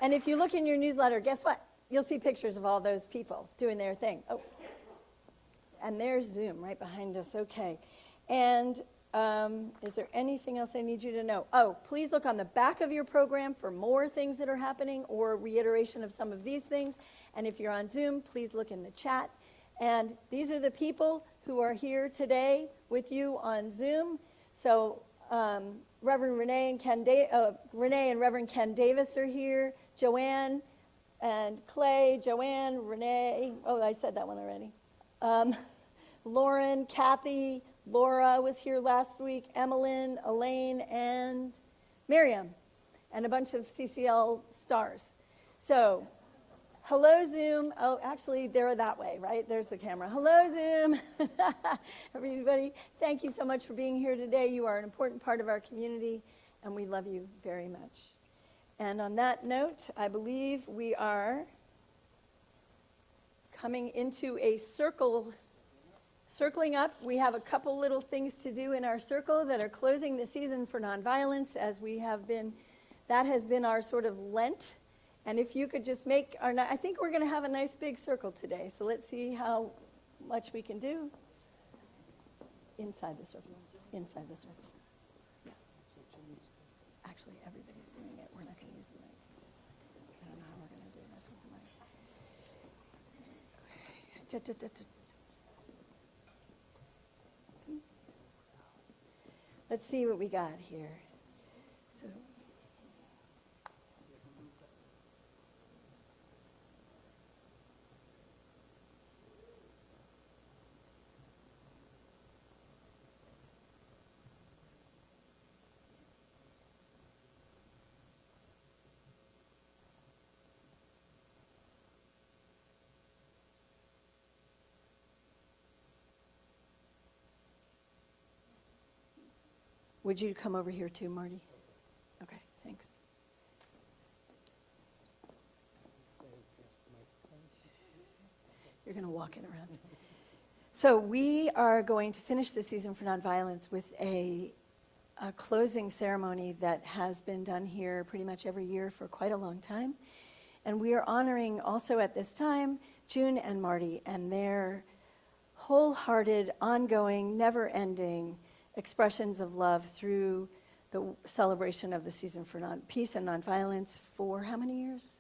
And if you look in your newsletter, guess what? You'll see pictures of all those people doing their thing. Oh, And there's Zoom right behind us. Okay. And is there anything else I need you to know? Oh, please look on the back of your program for more things that are happening or reiteration of some of these things. And if you're on Zoom, please look in the chat. And these are the people who are here today with you on Zoom. So Reverend Renee and Reverend Ken Davis are here. Joanne and Clay, Joanne, Renee. Oh, I said that one already. Lauren, Kathy, Laura was here last week, Emmeline, Elaine, and Miriam, and a bunch of CCL stars. So, hello, Zoom. Oh, actually, they're that way, right? There's the camera. Hello, Zoom. Everybody, thank you so much for being here today. You are an important part of our community, and we love you very much. And on that note, I believe we are coming into a circling up. We have a couple little things to do in our circle that are closing the season for nonviolence, as we have been, that has been our sort of Lent. And if you could just make our, I think we're going to have a nice big circle today. So let's see how much we can do inside the circle. Inside the circle. Yeah. Actually, everybody's doing it. We're not going to use the mic. I don't know how we're going to do this with the mic. Let's see what we got here. So. Would you come over here too, Marty? Okay, thanks. You're going to walk it around. So we are going to finish the season for nonviolence with a closing ceremony that has been done here pretty much every year for quite a long time. And we are honoring also at this time June and Marty and their wholehearted, ongoing, never-ending expressions of love through the celebration of the season for peace and nonviolence for how many years?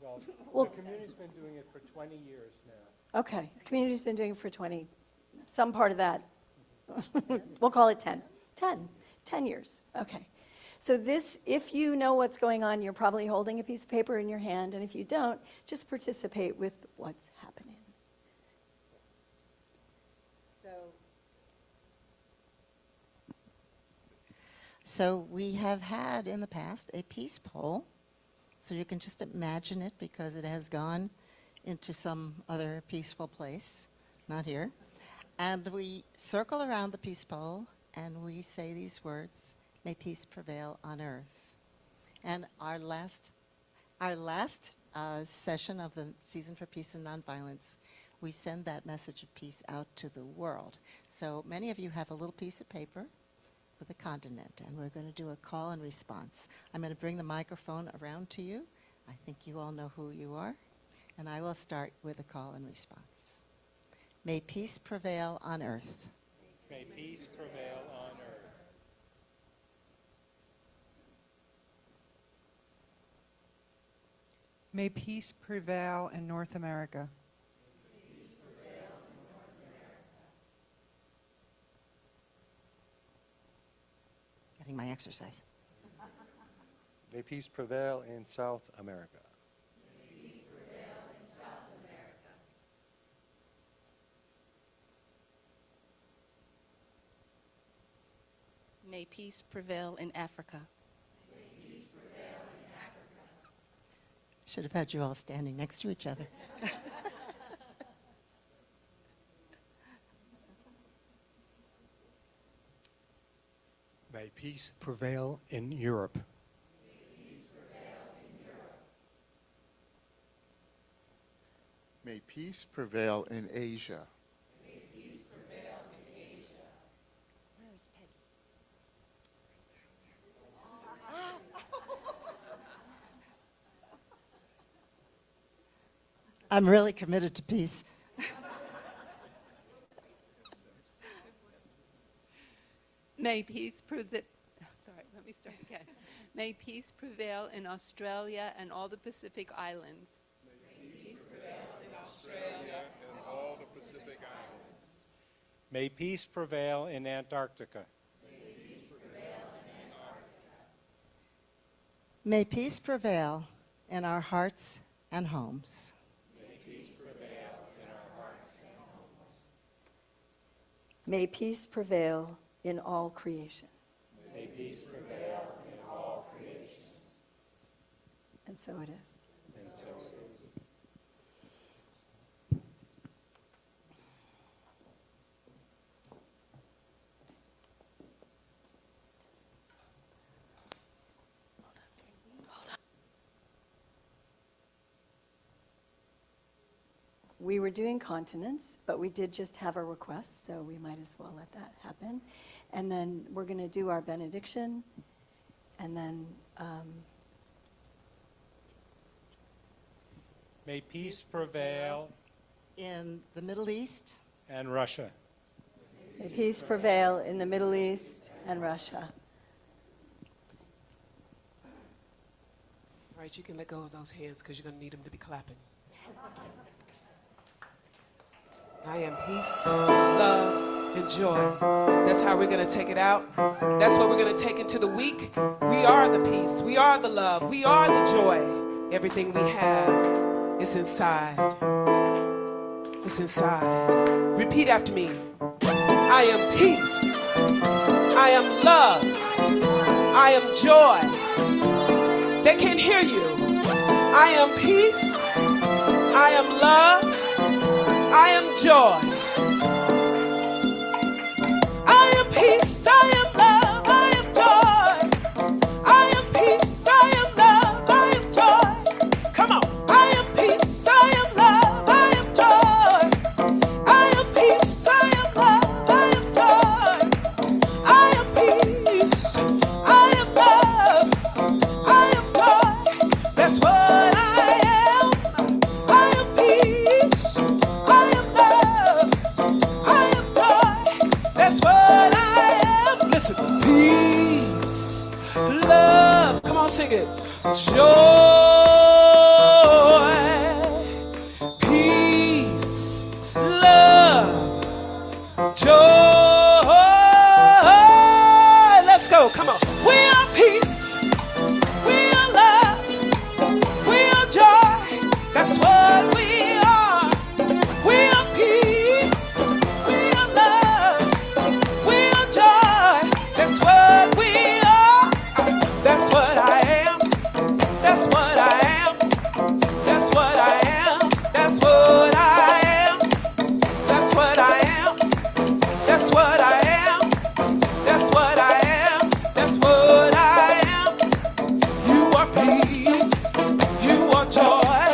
Well, the community's been doing it for 20 years now. Okay, the community's been doing it for 20, some part of that. We'll call it 10. 10 years, okay. So this, if you know what's going on, you're probably holding a piece of paper in your hand, and if you don't, just participate with what's happening. So we have had in the past a peace poll. So you can just imagine it because it has gone into some other peaceful place, not here. And we circle around the peace poll and we say these words, may peace prevail on earth. And our last session of the season for peace and nonviolence, we send that message of peace out to the world. So many of you have a little piece of paper with a continent, and we're going to do a call and response. I'm going to bring the microphone around to you. I think you all know who you are, and I will start with a call and response. May peace prevail on earth. May peace prevail on earth. May peace prevail in North America. Getting my exercise. May peace prevail in South America. May peace prevail in South America. May peace prevail in Africa. May peace prevail in Africa. Should have had you all standing next to each other. May peace prevail in Europe. May peace prevail in Europe. May peace prevail in Asia. May peace prevail in Asia. Where is Peggy? I'm really committed to peace. May peace prevail. Sorry, let me start again. May peace prevail in Australia and all the Pacific Islands. May peace prevail in Antarctica. May peace prevail in our hearts and homes. May peace prevail in all creation. May peace prevail in all creation. And so it is. And so it is. We were doing continence, but we did just have a request, so we might as well let that happen. And then we're going to do our benediction, and then May peace prevail In the Middle East, and Russia. may peace prevail in the Middle East and Russia. All right, you can let go of those hands because you're going to need them to be clapping. I am peace, love, and joy. That's how we're going to take it out. That's what we're going to take into the week. We are the peace. We are the love. We are the joy. Everything we have is inside. It's inside. Repeat after me. I am peace. I am love. I am joy. They can't hear you. I am peace. I am love. I am joy. I am peace. I am love. I am joy. I am peace. I am love. I am joy. Come on. I am peace. I am love. I am joy. I am peace. I am love. I am joy. I am peace. I am love. I am joy. That's what I am. I am peace. I am love. I am joy. That's what I am. Listen. Peace. Love. Come on, sing it. Joy. Peace. Love. Joy. Let's go. Come on. We are peace. We are love. We are joy. That's what we are. We are peace. We are love. We are joy. That's what we are. That's what I am. That's what I am. That's what I am. That's what I am. That's what I am. That's what I am. That's what I am. That's what I am. You are peace. You are joy.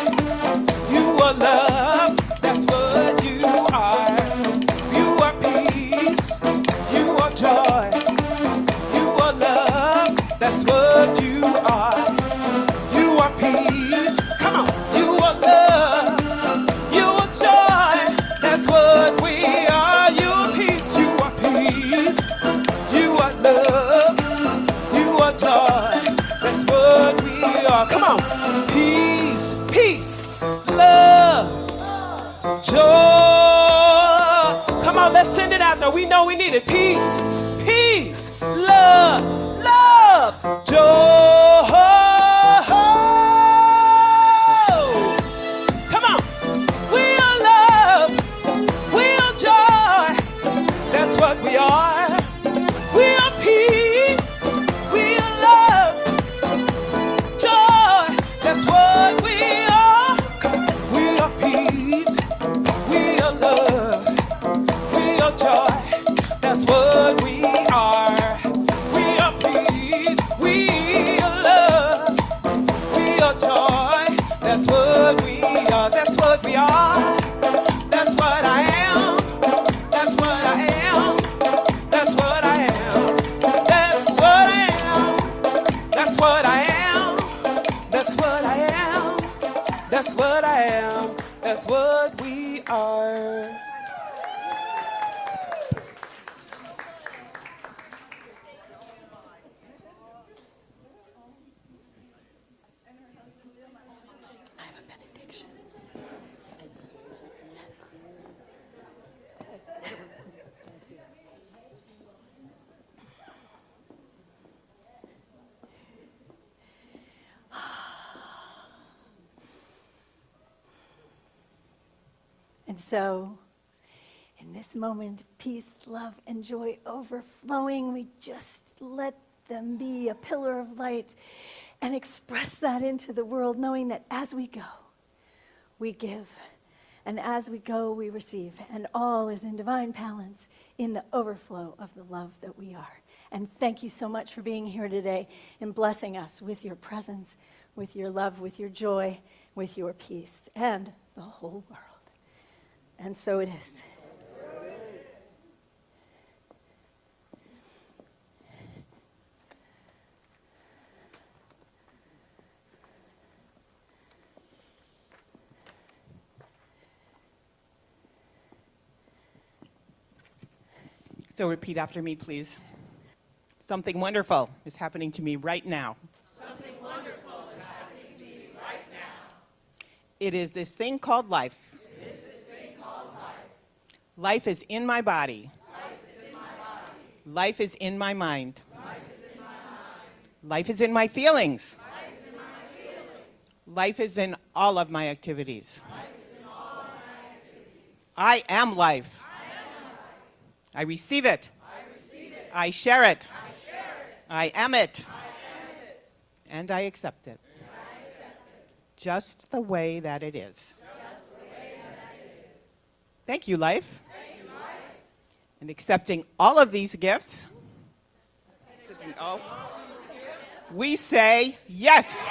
You are love. That's what you are. You are peace. You are joy. You are love. That's what you are. You are peace. Come on. You are love. You are joy. That's what we are. You are peace. You are peace. You are love. You are joy. That's what we are. Come on. Peace. Peace. Love. Joy. Come on, let's send it out there. We know we need it. Peace. Peace. Love. Love. Joy. Come on. We are love. We are joy. That's what we are. We are peace. We are love. Joy. That's what we are. We are peace. We are love. We are joy. That's what we are. We are peace. We are love. We are joy. That's what we are. That's what we are. That's what I am. That's what I am. That's what I am. That's what I am. That's what I am. That's what I am. That's what I am. That's what we are. And so, in this moment of peace, love, and joy overflowing, we just let them be a pillar of light and express that into the world, knowing that as we go, we give. And as we go, we receive. And all is in divine balance in the overflow of the love that we are. And thank you so much for being here today and blessing us with your presence, with your love, with your joy, with your peace, and the whole world. And so it is. So repeat after me, please. Something wonderful is happening to me right now. Something wonderful is happening to me right now. It is this thing called life. It is this thing called life. Life is in my body. Life is in my body. Life is in my mind. Life is in my mind. Life is in my feelings. Life is in my feelings. Life is in all of my activities. Life is in all of my activities. I am life. I receive it. I receive it. I share it. I share it. I am it. I am it. And I accept it. And I accept it. Just the way that it is. Just the way that it is. Thank you, life. Thank you, life. And accepting all of these gifts, we say yes.